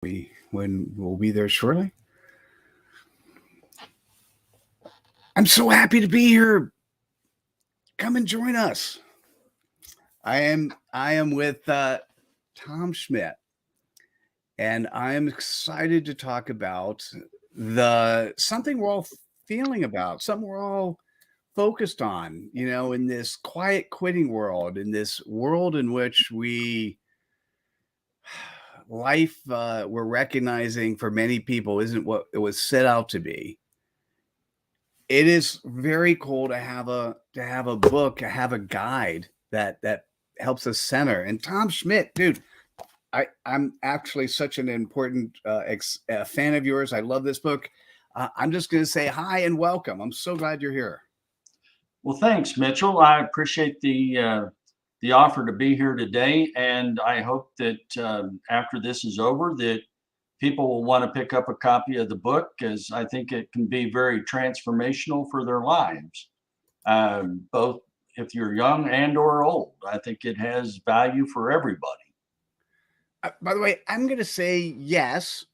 when we'll be there shortly. I'm so happy to be here. Come and join us. I am with Tom Schmidt, and I am excited to talk about the something we're all feeling about, something we're all focused on, in this quiet quitting world, in this world in which life, we're recognizing for many people isn't what it was set out to be. It is very cool to have a book, to have a guide that helps us center. And Tom Schmidt, dude, I'm actually such an important fan of yours. I love this book. I'm just going to say hi and welcome. I'm so glad you're here. Well, thanks, Mitchell. I appreciate the offer to be here today, and I hope that after this is over, that people will want to pick up a copy of the book, as I think it can be very transformational for their lives, both if you're young and or old. I think it has value for everybody. By the way, I'm going to say yes.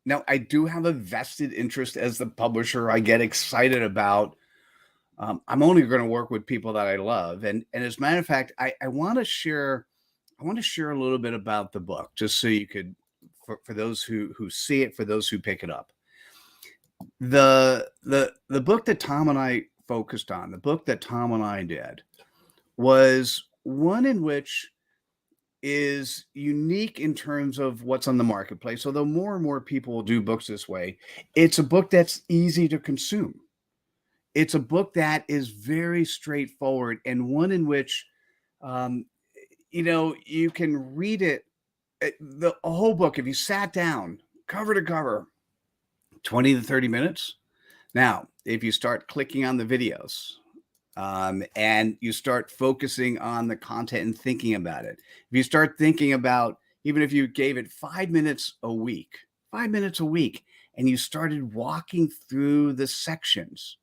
Now, I do have a vested interest as the publisher. I get excited about. I'm only going to work with people that I love, and as a matter of fact, I want to share. I want to share a little bit about the book, just so you could, for those who see it, for those who pick it up. The book that Tom and I focused on, the book that Tom and I did, was one in which is unique in terms of what's on the marketplace. Although more and more people will do books this way, it's a book that's easy to consume. It's a book that is very straightforward, and one in which, um, you can read it, the whole book, if you sat down cover to cover, 20 to 30 minutes. Now, if you start clicking on the videos, and you start focusing on the content and thinking about it, if you start thinking about, even if you gave it 5 minutes a week, 5 minutes a week, and you started walking through the sections,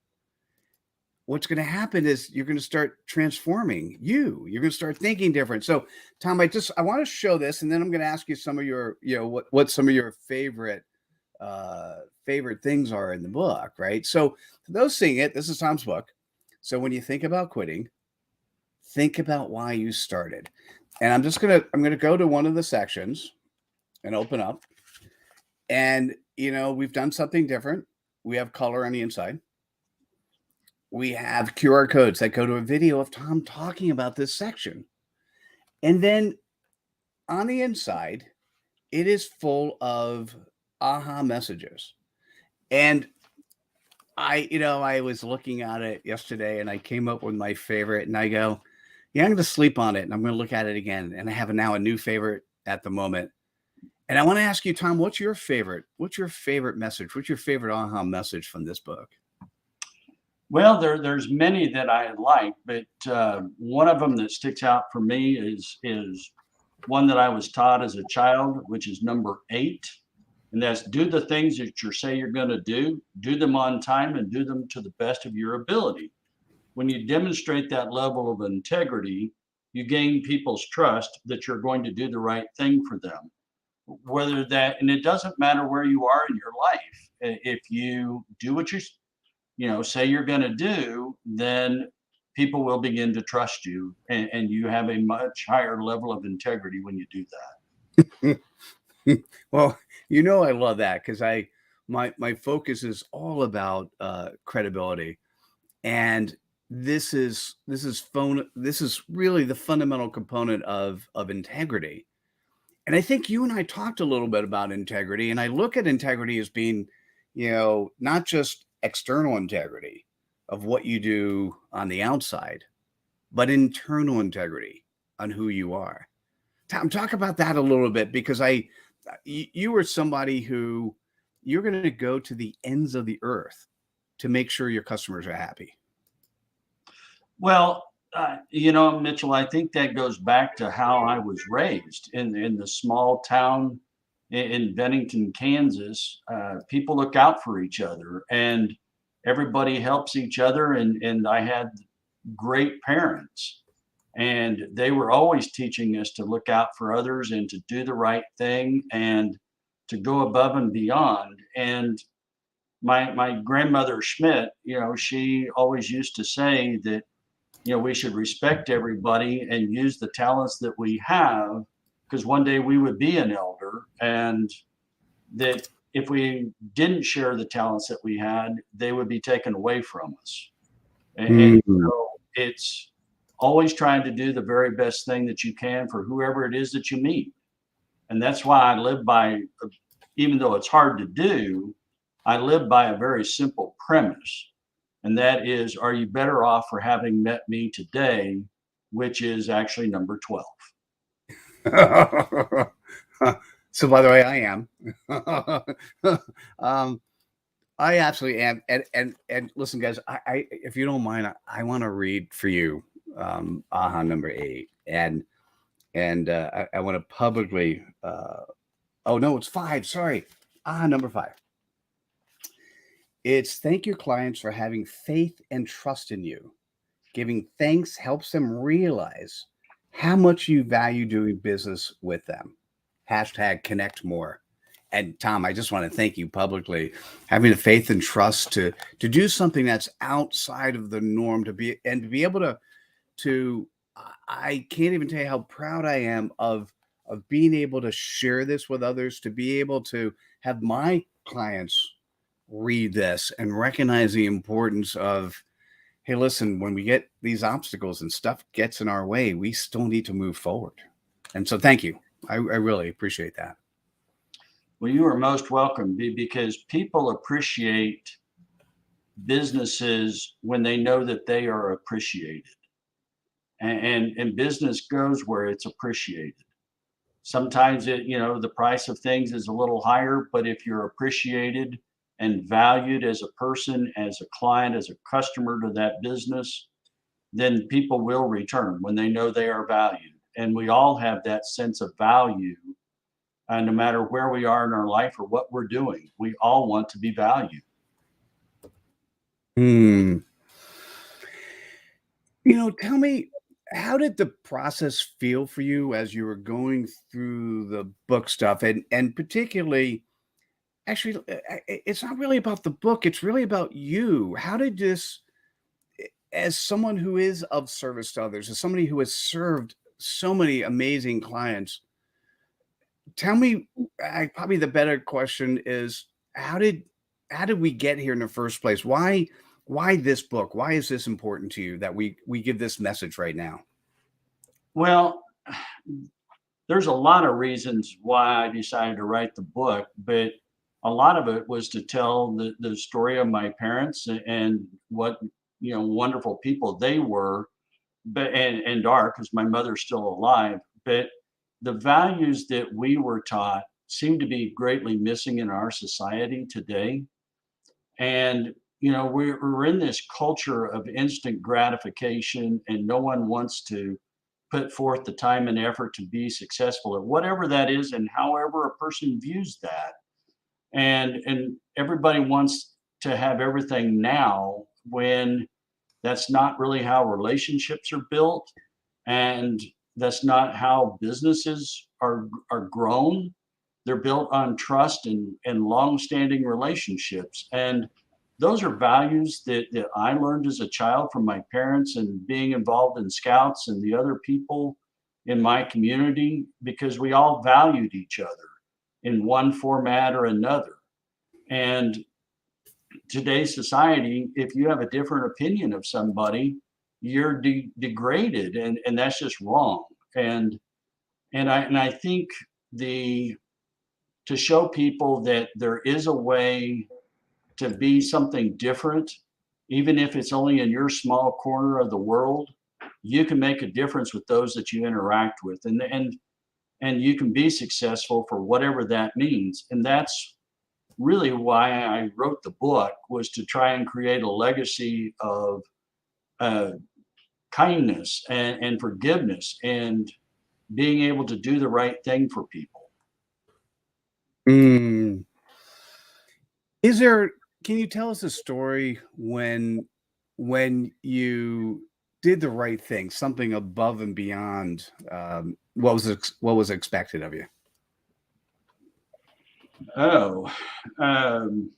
what's going to happen is you're going to start transforming you're going to start thinking different. So Tom, I want to show this, and then I'm going to ask you some of your, what some of your favorite things are in the book, right? So for those seeing it, this is Tom's book. So when you think about quitting, think about why you started. And I'm gonna go to one of the sections and open up, and we've done something different. We have color on the inside. We have QR codes that go to a video of Tom talking about this section. And then on the inside, it is full of aha messages. And I was looking at it yesterday, and I came up with my favorite, and I go, yeah, I'm going to sleep on it, and I'm going to look at it again. And I have now a new favorite at the moment. And I want to ask you, Tom, what's your favorite? What's your favorite message? What's your favorite aha message from this book? Well, there's many that I like, but one of them that sticks out for me is one that I was taught as a child, which is number 8. And that's, do the things that you say you're going to do them on time, and do them to the best of your ability. When you demonstrate that level of integrity, you gain people's trust that you're going to do the right thing for them. And it doesn't matter where you are in your life. If you do what you say you're going to do, then people will begin to trust you, and you have a much higher level of integrity when you do that. Well, I love that, because my focus is all about credibility, and this is really the fundamental component of integrity. And I think you and I talked a little bit about integrity, and I look at integrity as being, not just external integrity of what you do on the outside, but internal integrity on who you are. Tom, talk about that a little bit, because you were somebody who, you're going to go to the ends of the earth to make sure your customers are happy. Well, Mitchell, I think that goes back to how I was raised in the small town in Bennington, Kansas. People look out for each other, and everybody helps each other. And I had great parents, and they were always teaching us to look out for others and to do the right thing. And to go above and beyond. And my grandmother Schmidt, she always used to say that, we should respect everybody and use the talents that we have, because one day we would be an elder, and that if we didn't share the talents that we had, they would be taken away from us. And Mm. so it's always trying to do the very best thing that you can for whoever it is that you meet. And that's why I live by, even though it's hard to do, I live by a very simple premise. And that is, are you better off for having met me today, which is actually number 12. So, by the way, I am. I absolutely am. And listen, guys, I if you don't mind, I want to read for you AHA number 8. And I want to publicly oh no, it's 5. Sorry. AHA number 5. It's thank your clients for having faith and trust in you. Giving thanks helps them realize how much you value doing business with them. Hashtag connect more. And Tom, I just want to thank you publicly, having the faith and trust to do something that's outside of the norm, to be able to I can't even tell you how proud I am of being able to share this with others, to be able to have my clients read this and recognize the importance of, hey, listen, when we get these obstacles and stuff gets in our way, we still need to move forward. And so thank you. I really appreciate that. Well, you are most welcome, because people appreciate businesses when they know that they are appreciated. And business goes where it's appreciated. Sometimes the price of things is a little higher, but if you're appreciated and valued as a person, as a client, as a customer to that business, then people will return when they know they are valued. And we all have that sense of value, no matter where we are in our life or what we're doing. We all want to be valued. Tell me, how did the process feel for you as you were going through the book stuff? And particularly, actually, it's not really about the book, it's really about you. How did this, as someone who is of service to others, as somebody who has served so many amazing clients, tell me, probably the better question is, how did we get here in the first place? Why this book? Why is this important to you that we give this message right now? Well, there's a lot of reasons why I decided to write the book, but a lot of it was to tell the story of my parents and what wonderful people they were, but and are, because my mother's still alive. But the values that we were taught seem to be greatly missing in our society today. And we're in this culture of instant gratification, and no one wants to put forth the time and effort to be successful at whatever that is, and however a person views that. And everybody wants to have everything now, when that's not really how relationships are built, and that's not how businesses are grown. They're built on trust and long-standing relationships. And those are values that I learned as a child from my parents, and being involved in scouts and the other people in my community, because we all valued each other in one format or another. And today's society, if you have a different opinion of somebody, you're degraded, and that's just wrong. And I think the to show people that there is a way to be something different, even if it's only in your small corner of the world, you can make a difference with those that you interact with, and you can be successful for whatever that means. And that's really why I wrote the book, was to try and create a legacy of uh, kindness and forgiveness, and being able to do the right thing for people. Mm. Is there? Can you tell us a story when you did the right thing, something above and beyond what was expected of you? Oh, um,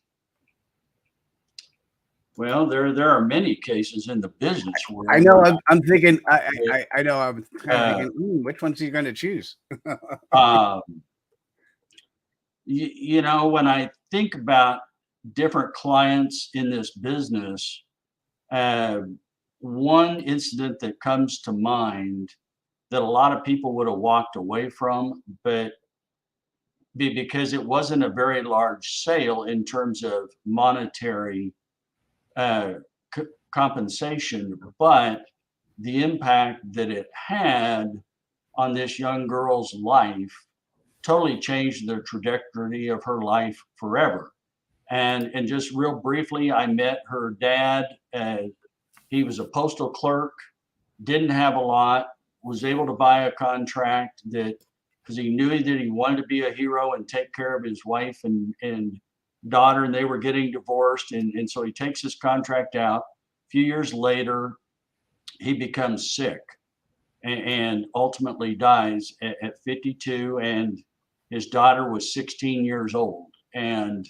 well, there are many cases in the business I world know. where I'm thinking. it, I know. I'm kind of uh, thinking. Which one's he going to choose? um, when I think about different clients in this business, uh, one incident that comes to mind that a lot of people would have walked away from, but because it wasn't a very large sale in terms of monetary uh, compensation, but the impact that it had on this young girl's life totally changed the trajectory of her life forever. And just real briefly, I met her dad. He was a postal clerk, didn't have a lot, was able to buy a contract that because he knew that he wanted to be a hero and take care of his wife and daughter, and they were getting divorced. And so he takes his contract out. A few years later, he becomes sick and ultimately dies at 52. And his daughter was 16 years old. And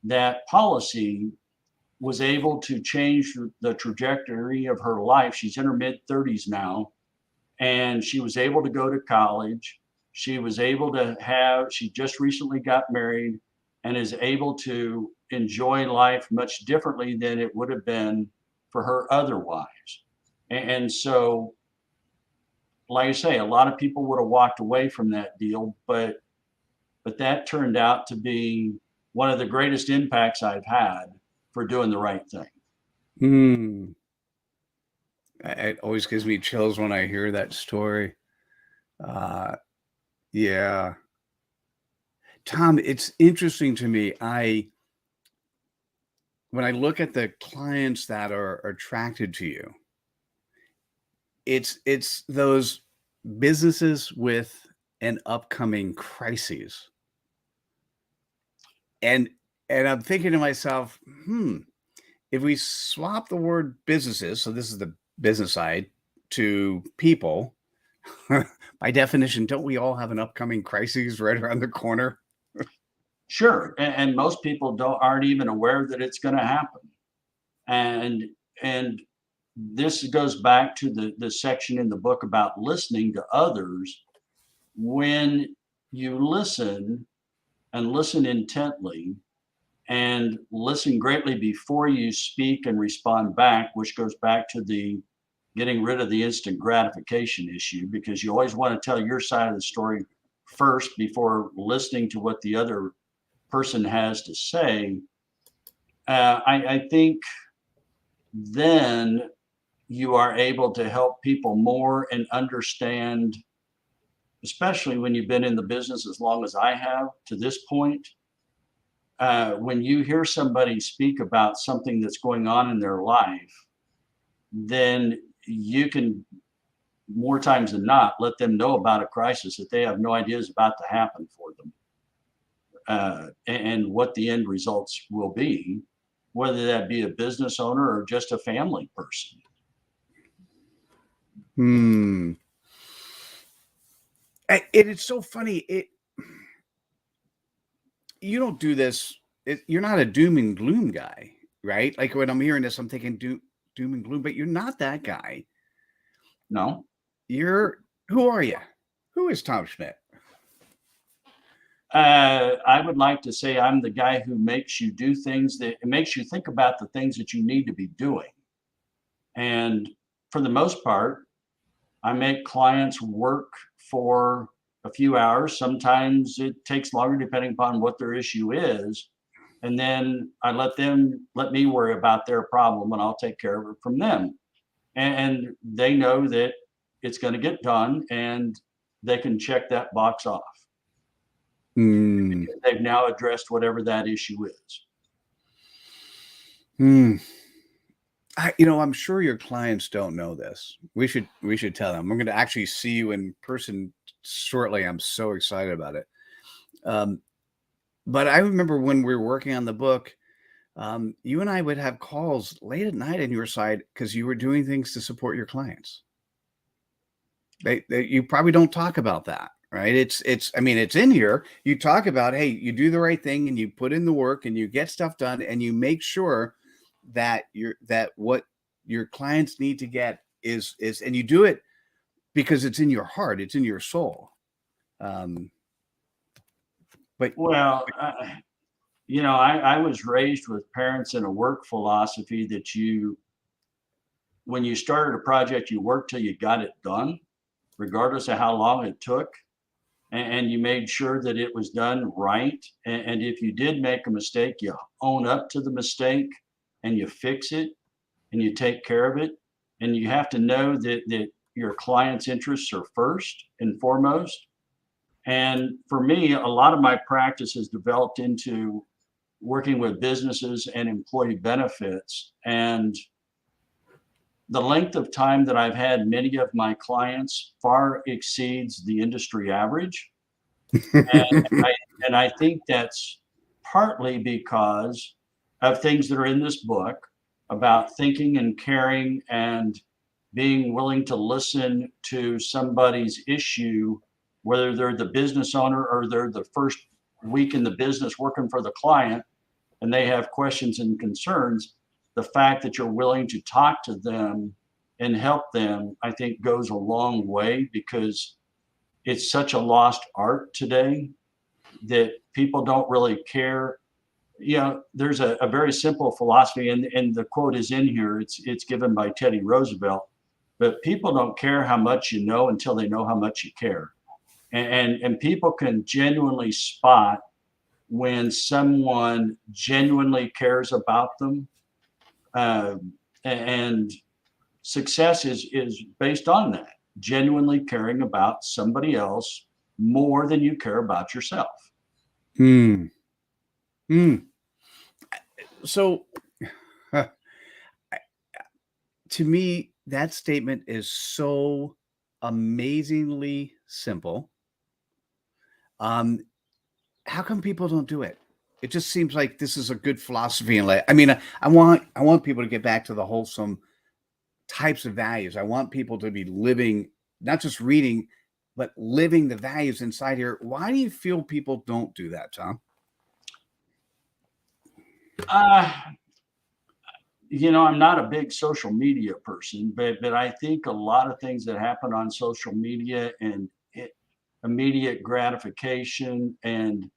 that policy was able to change the trajectory of her life. She's in her mid 30s now, and she was able to go to college. She was able to she just recently got married and is able to enjoy life much differently than it would have been for her otherwise. And so, like I say, a lot of people would have walked away from that deal, but that turned out to be one of the greatest impacts I've had for doing the right thing. Hmm. It always gives me chills when I hear that story. Uh, yeah, Tom, it's interesting to me. When I look at the clients that are attracted to you, it's those businesses with an upcoming crises. And I'm thinking to myself, if we swap the word businesses, so this is the business side, to people, by definition, don't we all have an upcoming crisis right around the corner? Sure, and most people aren't even aware that it's going to happen. And this goes back to the section in the book about listening to others. When you listen and listen intently and listen greatly before you speak and respond back, which goes back to the getting rid of the instant gratification issue, because you always want to tell your side of the story first before listening to what the other person has to say. I think then you are able to help people more and understand, especially when you've been in the business as long as I have to this point. When you hear somebody speak about something that's going on in their life, then you can, more times than not, let them know about a crisis that they have no idea is about to happen for them, and what the end results will be, whether that be a business owner or just a family person. Hmm. It's so funny. You don't do this. You're not a doom and gloom guy, right? Like when I'm hearing this, I'm thinking doom and gloom, but you're not that guy. No. Who are you? Who is Tom Schmidt? I would like to say I'm the guy who makes you do things that it makes you think about the things that you need to be doing. And for the most part, I make clients work for a few hours. Sometimes it takes longer depending upon what their issue is. And then I let me worry about their problem and I'll take care of it from them. And they know that it's going to get done and they can check that box off. Hmm. They've now addressed whatever that issue is. Hmm. I'm sure your clients don't know this. We should tell them. I'm going to actually see you in person shortly. I'm so excited about it. But I remember when we were working on the book, you and I would have calls late at night on your side because you were doing things to support your clients. You probably don't talk about that. right? I mean, it's in here. You talk about, hey, you do the right thing and you put in the work and you get stuff done and you make sure that what your clients need to get is, and you do it because it's in your heart, it's in your soul. But Well, I was raised with parents in a work philosophy that when you started a project, you worked till you got it done, regardless of how long it took. And you made sure that it was done right. And if you did make a mistake, you own up to the mistake and you fix it and you take care of it. And you have to know that your client's interests are first and foremost. And for me, a lot of my practice has developed into working with businesses and employee benefits. And the length of time that I've had many of my clients far exceeds the industry average. And I think that's partly because of things that are in this book about thinking and caring and being willing to listen to somebody's issue, whether they're the business owner or they're the first week in the business working for the client and they have questions and concerns. The fact that you're willing to talk to them and help them, I think, goes a long way, because it's such a lost art today that people don't really care. There's a very simple philosophy, and the quote is in here. It's given by Teddy Roosevelt, but people don't care how much you know until they know how much you care. And people can genuinely spot when someone genuinely cares about them. And success is based on that, genuinely caring about somebody else more than you care about yourself. Hmm. So to me, that statement is so amazingly simple. How come people don't do it? It just seems like this is a good philosophy in life. I mean, I want people to get back to the wholesome types of values. I want people to be living, not just reading, but living the values inside here. Why do you feel people don't do that, Tom? I'm not a big social media person, but I think a lot of things that happen on social media and immediate gratification, and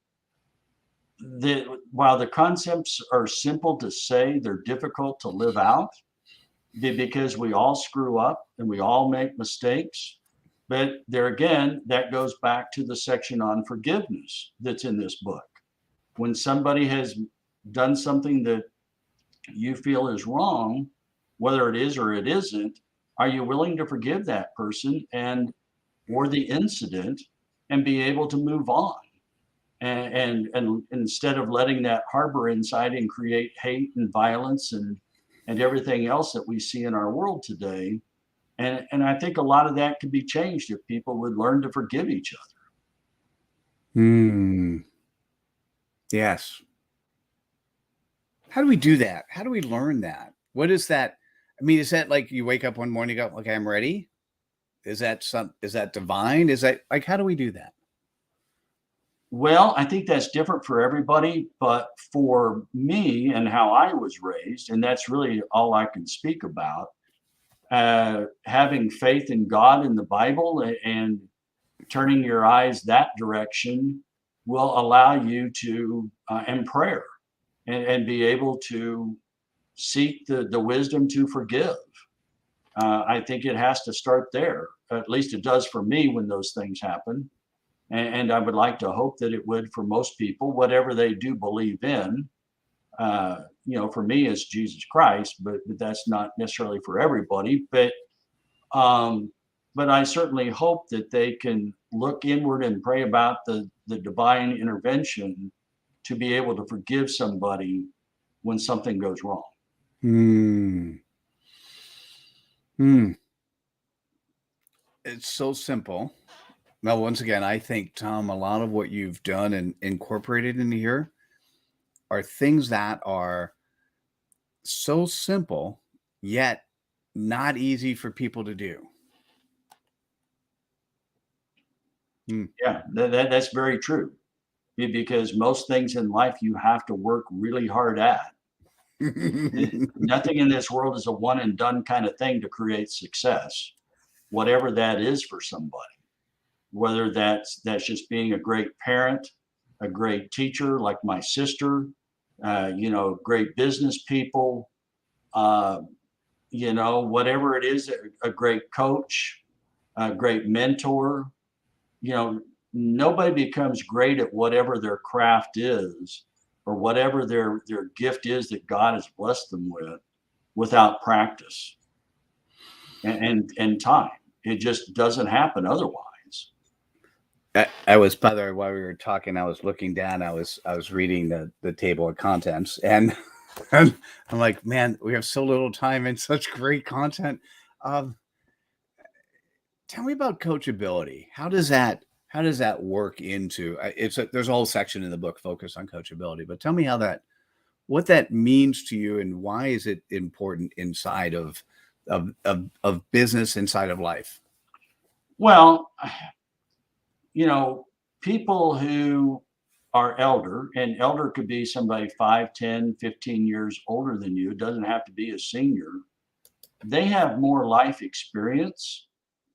while the concepts are simple to say, they're difficult to live out, because we all screw up and we all make mistakes. But there again, that goes back to the section on forgiveness that's in this book. When somebody has done something that you feel is wrong, whether it is or it isn't, are you willing to forgive that person or the incident and be able to move on? And instead of letting that harbor inside and create hate and violence and everything else that we see in our world today. And I think a lot of that could be changed if people would learn to forgive each other. Yes. How do we do that? How do we learn that? What is that? I mean, is that like you wake up one morning and go, okay, I'm ready? Is that divine? Is that like, how do we do that? Well, I think that's different for everybody, but for me and how I was raised, and that's really all I can speak about, having faith in God and the Bible and turning your eyes that direction will allow you to, and prayer, and be able to seek the wisdom to forgive. I think it has to start there. At least it does for me when those things happen. And I would like to hope that it would for most people, whatever they do believe in. For me, it's Jesus Christ, but that's not necessarily for everybody. But I certainly hope that they can look inward and pray about the divine intervention to be able to forgive somebody when something goes wrong. It's so simple. Now, once again, I think, Tom, a lot of what you've done and incorporated in here are things that are so simple, yet not easy for people to do. Yeah, that's very true. Because most things in life you have to work really hard at. Nothing in this world is a one and done kind of thing to create success, whatever that is for somebody. Whether that's just being a great parent, a great teacher like my sister, great business people, uh, whatever it is, a great coach, a great mentor. You know, nobody becomes great at whatever their craft is or whatever their gift is that God has blessed them with without practice and time. It just doesn't happen otherwise. I was, by the way, while we were talking, I was looking down. I was reading the table of contents, and I'm like, man, we have so little time and such great content. Um, Tell me about coachability. How does that work into there's a whole section in the book focused on coachability, but tell me what that means to you and why is it important inside of business, inside of life? Well, people who are elder, and elder could be somebody 5, 10, 15 years older than you. It doesn't have to be a senior. They have more life experience.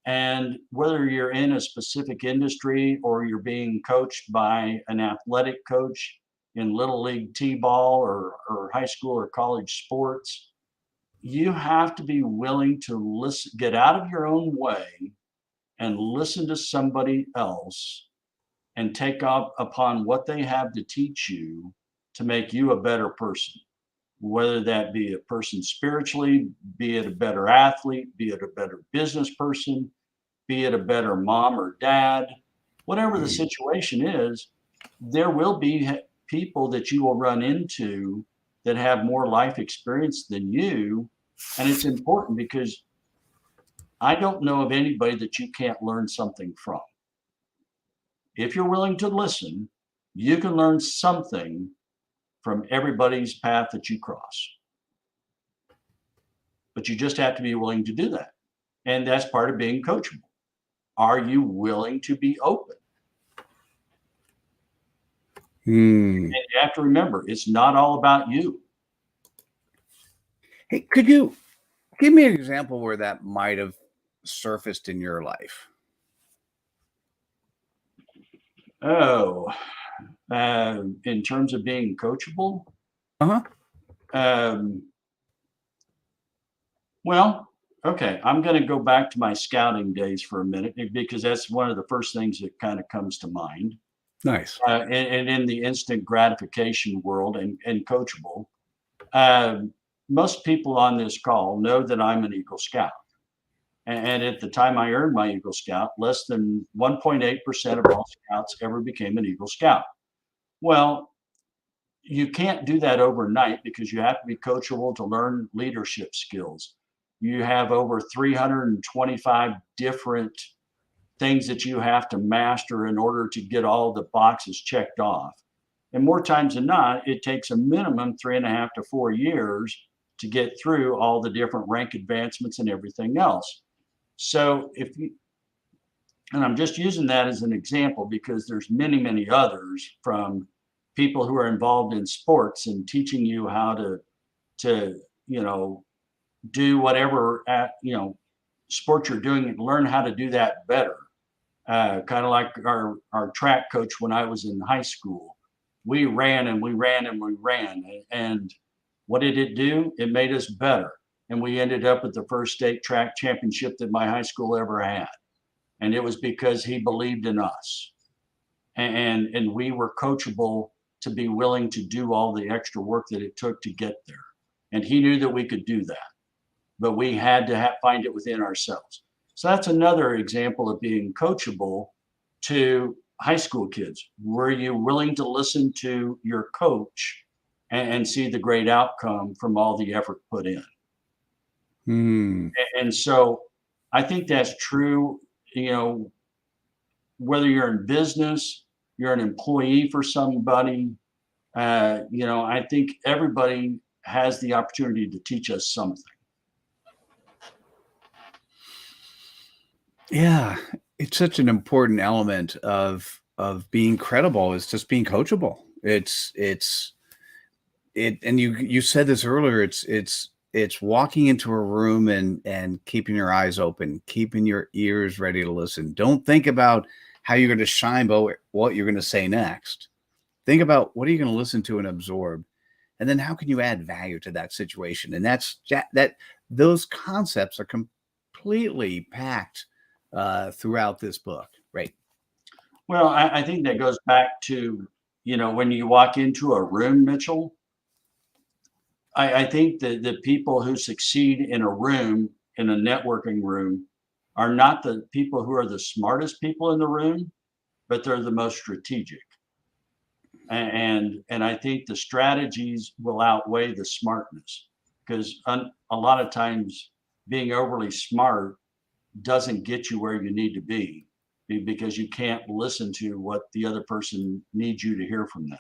And whether you're in a specific industry or you're being coached by an athletic coach in little league t-ball or high school or college sports, you have to be willing to listen, get out of your own way and listen to somebody else and take up upon what they have to teach you to make you a better person, whether that be a person spiritually, be it a better athlete, be it a better business person, be it a better mom or dad, whatever the situation is. There will be people that you will run into that have more life experience than you. And it's important because I don't know of anybody that you can't learn something from. If you're willing to listen, you can learn something from everybody's path that you cross. But you just have to be willing to do that. And that's part of being coachable. Are you willing to be open? And you have to remember, it's not all about you. Hey, could you give me an example where that might have surfaced in your life? Oh, in terms of being coachable? Uh-huh. Um, well, okay, I'm going to go back to my scouting days for a minute because that's one of the first things that kind of comes to mind. Nice. And in the instant gratification world and coachable, most people on this call know that I'm an Eagle Scout. And at the time I earned my Eagle Scout, less than 1.8% of all scouts ever became an Eagle Scout. Well, you can't do that overnight because you have to be coachable to learn leadership skills. You have over 325 different things that you have to master in order to get all the boxes checked off. And more times than not, it takes a minimum 3.5 to 4 years to get through all the different rank advancements and everything else. So and I'm just using that as an example because there's many, many others, from people who are involved in sports and teaching you how to do whatever sport you're doing and learn how to do that better. Kind of like our track coach when I was in high school. We ran and we ran and we ran. And what did it do? It made us better. And we ended up at the first state track championship that my high school ever had. And it was because he believed in us. And we were coachable to be willing to do all the extra work that it took to get there. And he knew that we could do that, but we had to find it within ourselves. So that's another example of being coachable to high school kids. Were you willing to listen to your coach and see the great outcome from all the effort put in? And so I think that's true, whether you're in business, you're an employee for somebody, I think everybody has the opportunity to teach us something. Yeah. it's such an important element of being credible is just being coachable. And you said this earlier, it's walking into a room and keeping your eyes open, keeping your ears ready to listen. Don't think about how you're going to shine, but what you're going to say next. Think about what are you going to listen to and absorb, and then how can you add value to that situation. And that those concepts are completely packed throughout this book, right? Well, I think that goes back to, when you walk into a room, Mitchell, I think that the people who succeed in a room, in a networking room, are not the people who are the smartest people in the room, but they're the most strategic. And I think the strategies will outweigh the smartness, because a lot of times being overly smart doesn't get you where you need to be, because you can't listen to what the other person needs you to hear from them.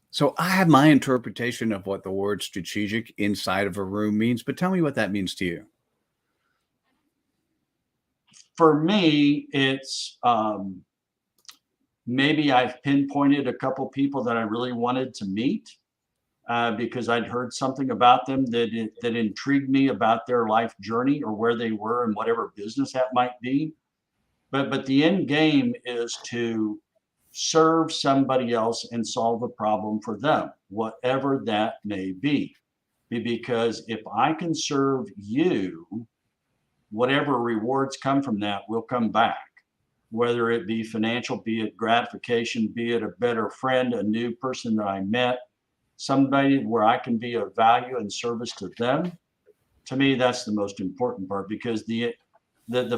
So I have my interpretation of what the word strategic inside of a room means, but tell me what that means to you. For me, it's maybe I've pinpointed a couple people that I really wanted to meet, because I'd heard something about them that intrigued me about their life journey or where they were in whatever business that might be. But the end game is to serve somebody else and solve a problem for them, whatever that may be. Because if I can serve you, whatever rewards come from that will come back, whether it be financial, be it gratification, be it a better friend, a new person that I met, somebody where I can be of value and service to them. To me, that's the most important part, because the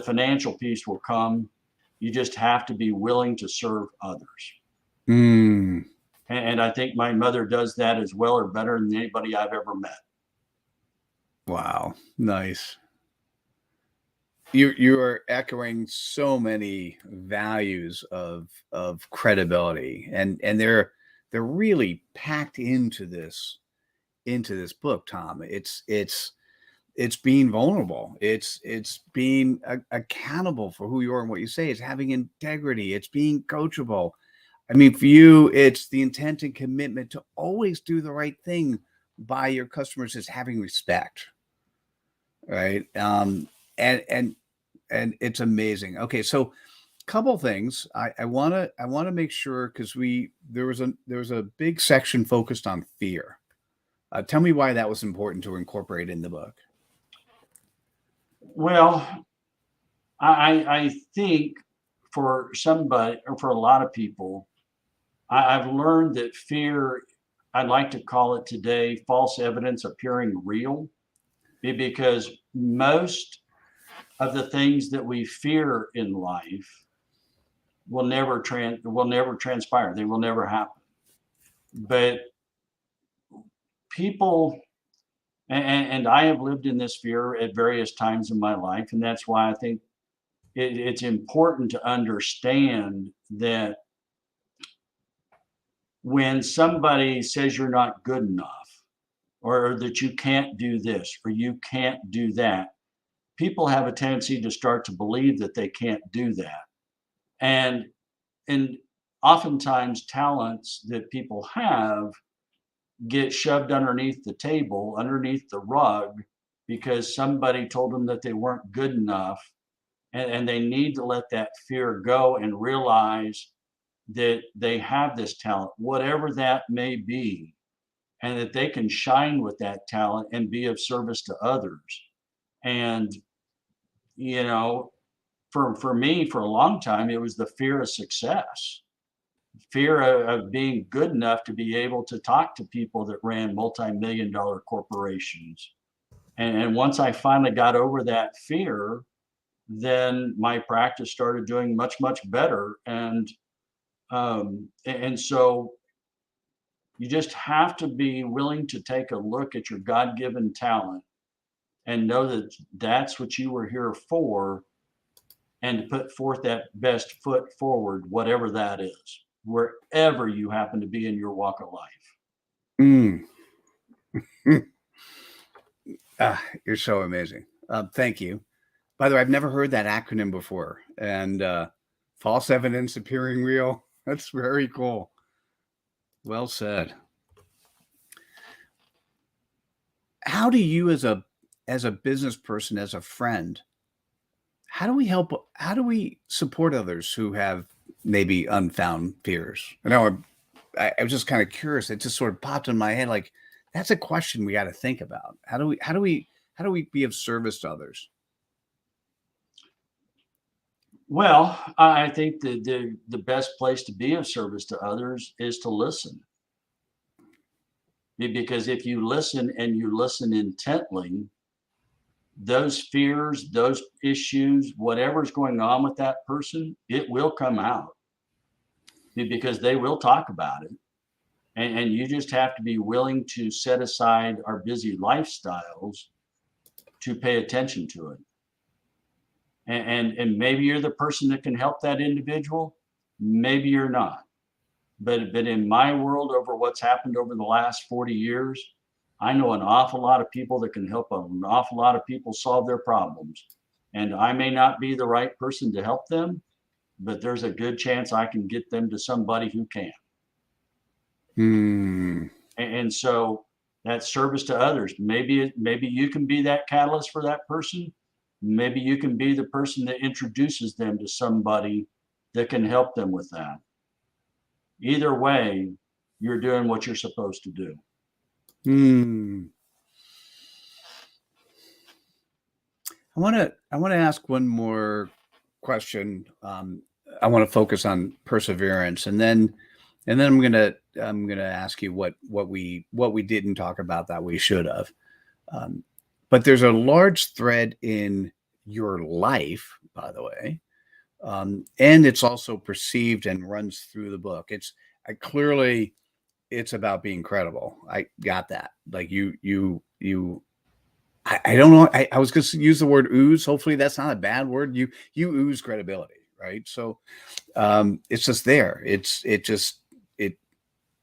financial piece will come. You just have to be willing to serve others. Mm, And I think my mother does that as well or better than anybody I've ever met. wow, nice. You are echoing so many values of credibility, and they're really packed into this book, Tom. It's being vulnerable. It's being accountable for who you are and what you say. It's having integrity. It's being coachable. I mean, for you, it's the intent and commitment to always do the right thing by your customers. Is having respect, right? And and it's amazing. Okay, so couple things I want to make sure, because there was a big section focused on fear. Tell me why that was important to incorporate in the book. Well, I think for somebody, or for a lot of people, I've learned that fear, I'd like to call it today false evidence appearing real, because most of the things that we fear in life will never transpire. They will never happen. But people, and I have lived in this fear at various times in my life, and that's why I think it's important to understand that when somebody says you're not good enough, or that you can't do this or you can't do that, people have a tendency to start to believe that they can't do that. And and oftentimes talents that people have get shoved underneath the table, underneath the rug, because somebody told them that they weren't good enough. And they need to let that fear go and realize that they have this talent, whatever that may be, and that they can shine with that talent and be of service to others. And, you know, for me, for a long time, it was the fear of success, fear of being good enough to be able to talk to people that ran multi-million-dollar corporations. And once I finally got over that fear, then my practice started doing much, much better. And so you just have to be willing to take a look at your God-given talent and know that that's what you were here for, and to put forth that best foot forward, whatever that is, wherever you happen to be in your walk of life. Mm. You're so amazing. Thank you. By the way, I've never heard that acronym before. and false evidence appearing real. That's very cool. Well said. How do you, as a business person, as a friend, how do we support others who have maybe unfound fears? I know I was just kind of curious. It just sort of popped in my head. Like, that's a question we got to think about. How do we be of service to others? Well, I think the best place to be of service to others is to listen. Because if you listen and you listen intently, those fears, those issues, whatever's going on with that person, it will come out because they will talk about it. And you just have to be willing to set aside our busy lifestyles to pay attention to it. And maybe you're the person that can help that individual. Maybe you're not. But in my world, over what's happened over the last 40 years, I know an awful lot of people that can help an awful lot of people solve their problems. And I may not be the right person to help them, but there's a good chance I can get them to somebody who can. And so that's service to others. Maybe you can be that catalyst for that person. Maybe you can be the person that introduces them to somebody that can help them with that. Either way, you're doing what you're supposed to do. I want to ask one more question. I want to focus on perseverance, and then I'm gonna ask you what we didn't talk about that we should have. But there's a large thread in your life, by the way, and it's also perceived and runs through the book. Clearly it's about being credible. I got that. Like I don't know. I was going to use the word ooze. Hopefully that's not a bad word. You ooze credibility, right? So it's just there.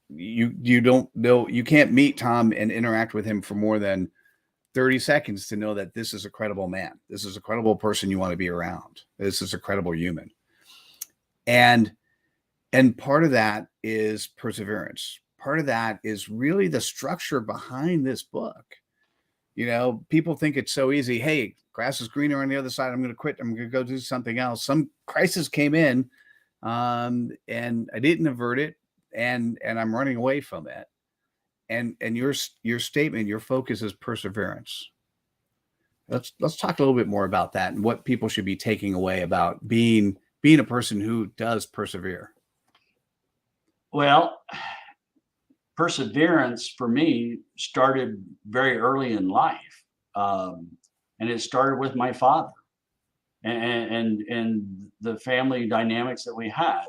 You don't know, you can't meet Tom and interact with him for more than 30 seconds to know that this is a credible man. This is a credible person you want to be around. This is a credible human. And part of that is perseverance. Part of that is really the structure behind this book. People think it's so easy. Hey, grass is greener on the other side. I'm going to quit. I'm going to go do something else. Some crisis came in, and I didn't avert it, and I'm running away from it. And your statement, your focus is perseverance. Let's talk a little bit more about that and what people should be taking away about being a person who does persevere. Well, perseverance for me started very early in life, and it started with my father and the family dynamics that we had.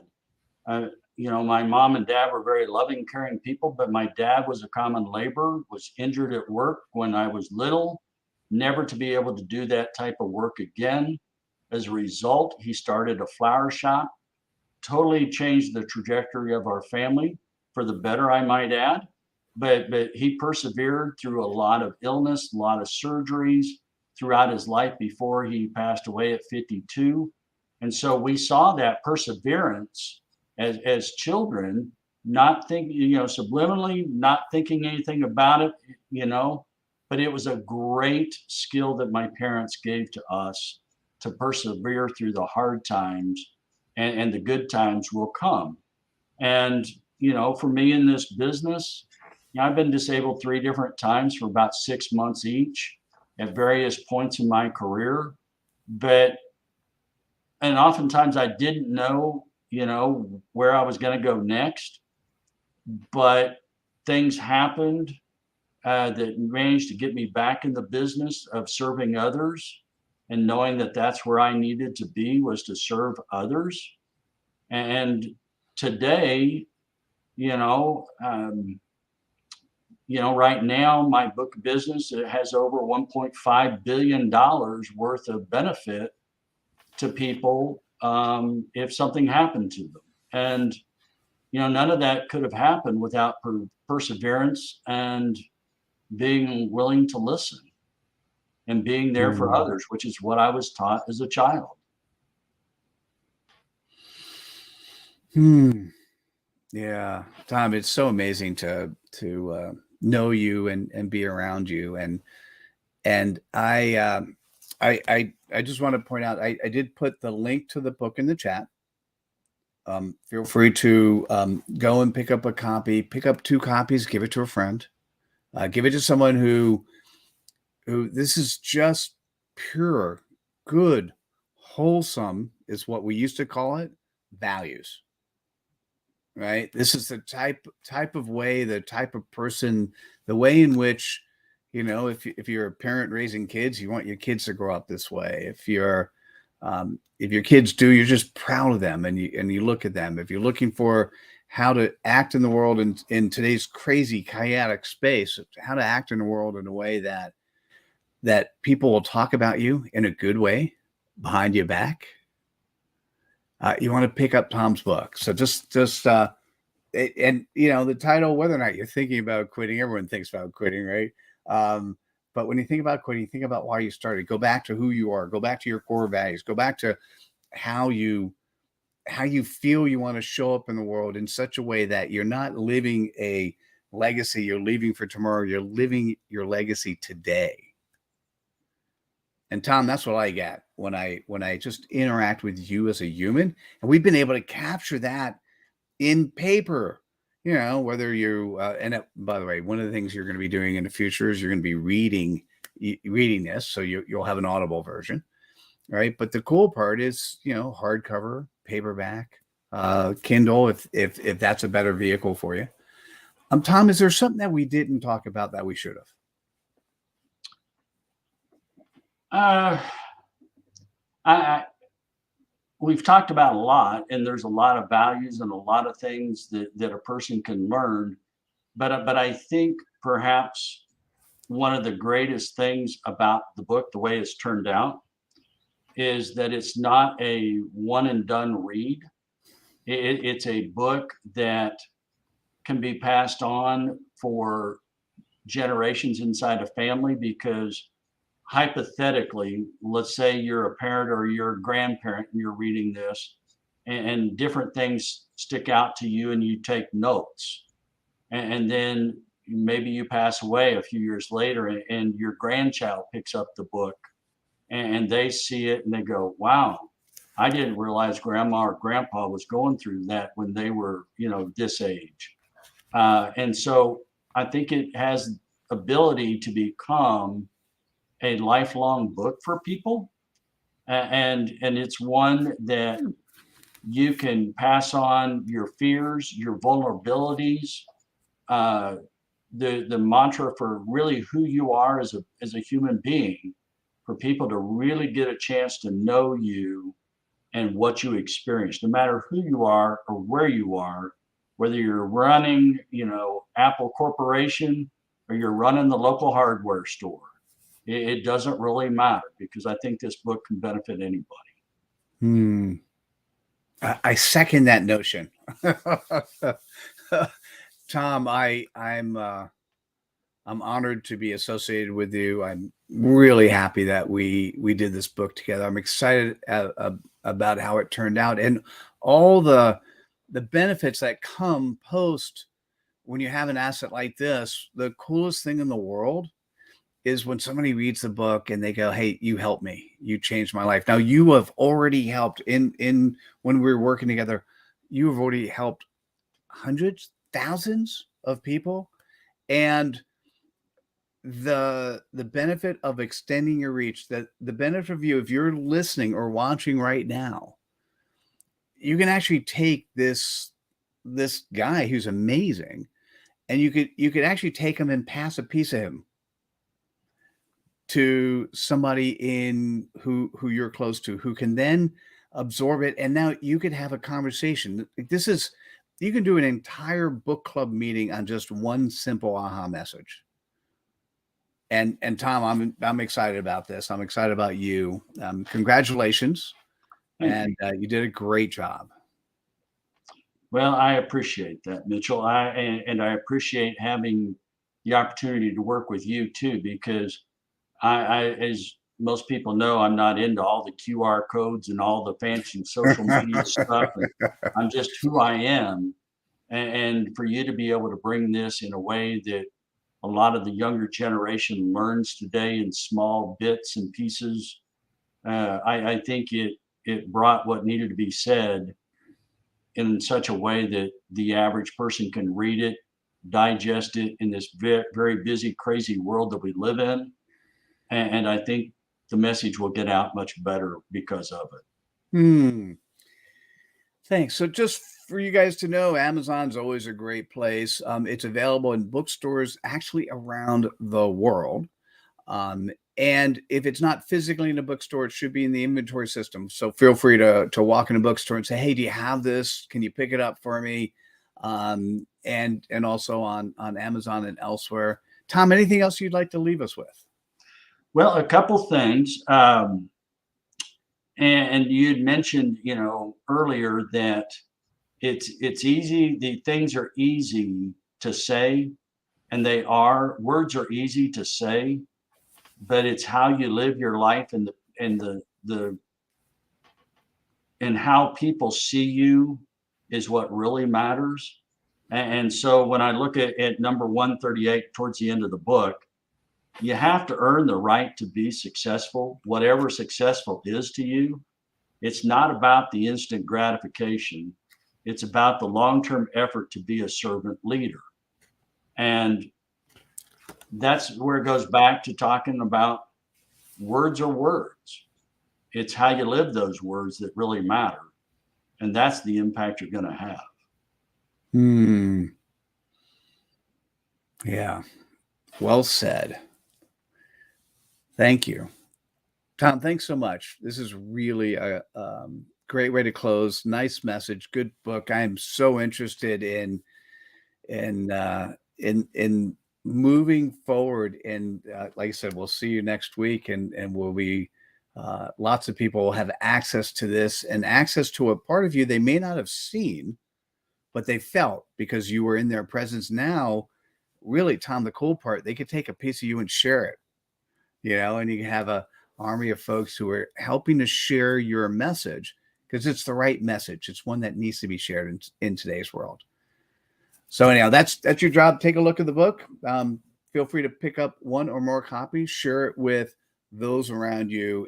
My mom and dad were very loving, caring people, but my dad was a common laborer, was injured at work when I was little, never to be able to do that type of work again. As a result, he started a flower shop, totally changed the trajectory of our family for the better, I might add. But he persevered through a lot of illness, a lot of surgeries throughout his life before he passed away at 52. And so we saw that perseverance as children, not thinking, subliminally, not thinking anything about it, but it was a great skill that my parents gave to us to persevere through the hard times, and the good times will come. And, for me in this business, I've been disabled 3 different times for about 6 months each at various points in my career. And oftentimes I didn't know, where I was going to go next, but things happened that managed to get me back in the business of serving others, and knowing that that's where I needed to be, was to serve others. And today, right now, my book of business, it has over $1.5 billion worth of benefit to people if something happened to them. And, none of that could have happened without perseverance and being willing to listen and being there for others, which is what I was taught as a child. Hmm. Yeah, Tom, it's so amazing to know you and be around you, and I just want to point out I did put the link to the book in the chat. Feel free to go and pick up a copy, pick up 2 copies, give it to a friend, give it to someone who this is just pure, good, wholesome is what we used to call it, values. Right? This is the type of way, the type of person, the way in which, if you're a parent raising kids, you want your kids to grow up this way. If your kids do, you're just proud of them and you look at them. If you're looking for how to act in the world in today's crazy, chaotic space, how to act in the world in a way that people will talk about you in a good way behind your back, you want to pick up Tom's book. So and the title, whether or not you're thinking about quitting, everyone thinks about quitting, right? But when you think about quitting, think about why you started. Go back to who you are. Go back to your core values. Go back to how you feel you want to show up in the world in such a way that you're not living a legacy you're leaving for tomorrow. You're living your legacy today. And Tom, that's what I get when I just interact with you as a human. And we've been able to capture that in paper, whether you by the way, one of the things you're going to be doing in the future is you're going to be reading this, so you'll have an audible version, right? But the cool part is, hardcover, paperback, Kindle, if that's a better vehicle for you. Tom, is there something that we didn't talk about that we should have? We've talked about a lot, and there's a lot of values and a lot of things that a person can learn. But I think perhaps one of the greatest things about the book, the way it's turned out, is that it's not a one and done read. It's a book that can be passed on for generations inside a family, because hypothetically, let's say you're a parent or you're a grandparent and you're reading this, and different things stick out to you and you take notes. And then maybe you pass away a few years later and your grandchild picks up the book and they see it and they go, wow, I didn't realize grandma or grandpa was going through that when they were, this age. And so I think it has ability to become a lifelong book for people. And it's one that you can pass on your fears, your vulnerabilities, the mantra for really who you are as a human being, for people to really get a chance to know you and what you experience, no matter who you are or where you are, whether you're running, Apple Corporation, or you're running the local hardware store. It doesn't really matter, because I think this book can benefit anybody. I second that notion. Tom, I'm honored to be associated with you. I'm really happy that we did this book together. I'm excited about how it turned out and all the benefits that come post when you have an asset like this. The coolest thing in the world is when somebody reads the book and they go, "Hey, you helped me. You changed my life." Now, you have already helped in when we were working together. You have already helped hundreds, thousands of people, and the benefit of extending your reach, that the benefit of you, if you're listening or watching right now, you can actually take this guy who's amazing, and you could actually take him and pass a piece of him to somebody in who you're close to, who can then absorb it, and now you could have a conversation. You can do an entire book club meeting on just one simple aha message. And Tom, I'm excited about this. I'm excited about you. Congratulations, and you did a great job. Well, I appreciate that, Mitchell. And I appreciate having the opportunity to work with you too, because I as most people know I'm not into all the QR codes and all the fancy social media stuff. And I'm just who I am. And for you to be able to bring this in a way that a lot of the younger generation learns today in small bits and pieces, I think it brought what needed to be said in such a way that the average person can read it, digest it in this very busy, crazy world that we live in. And I think the message will get out much better because of it. Thanks. So just for you guys to know, Amazon's always a great place. It's available in bookstores actually around the world. And if it's not physically in a bookstore, it should be in the inventory system. So feel free to walk in a bookstore and say, hey, do you have this? Can you pick it up for me? And also on Amazon and elsewhere. Tom, anything else you'd like to leave us with? Well, a couple things. And you had mentioned, earlier that it's easy. The things are easy to say, and words are easy to say, but it's how you live your life and how people see you is what really matters. And so when I look at number 138 towards the end of the book, you have to earn the right to be successful, whatever successful is to you. It's not about the instant gratification. It's about the long-term effort to be a servant leader. And that's where it goes back to talking about words are words. It's how you live those words that really matter. And that's the impact you're going to have. Yeah. Well said. Thank you. Tom, thanks so much. This is really a great way to close. Nice message. Good book. I am so interested in moving forward. And like I said, we'll see you next week, and we'll be lots of people will have access to this and access to a part of you they may not have seen, but they felt because you were in their presence. Now, really, Tom, the cool part, they could take a piece of you and share it, and you can have a army of folks who are helping to share your message because it's the right message. It's one that needs to be shared in today's world. So anyhow, that's your job. Take a look at the book. Feel free to pick up one or more copies, share it with those around you.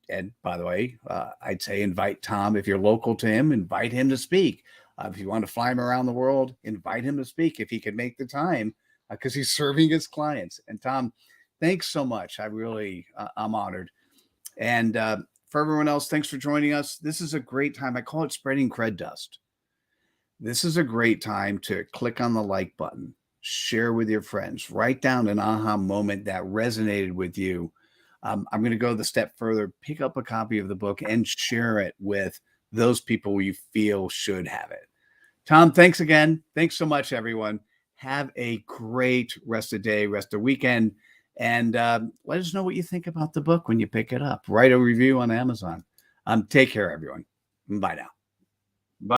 And by the way, I'd say invite Tom, if you're local to him, invite him to speak. If you want to fly him around the world, invite him to speak if he can make the time, because he's serving his clients. And Tom, thanks so much. I'm honored. And for everyone else, thanks for joining us. This is a great time. I call it spreading cred dust. This is a great time to click on the like button, share with your friends, write down an aha moment that resonated with you. I'm going to go the step further, pick up a copy of the book and share it with those people you feel should have it. Tom, thanks again. Thanks so much, everyone. Have a great rest of the day, rest of the weekend. And let us know what you think about the book when you pick it up. Write a review on Amazon. Take care, everyone. Bye now.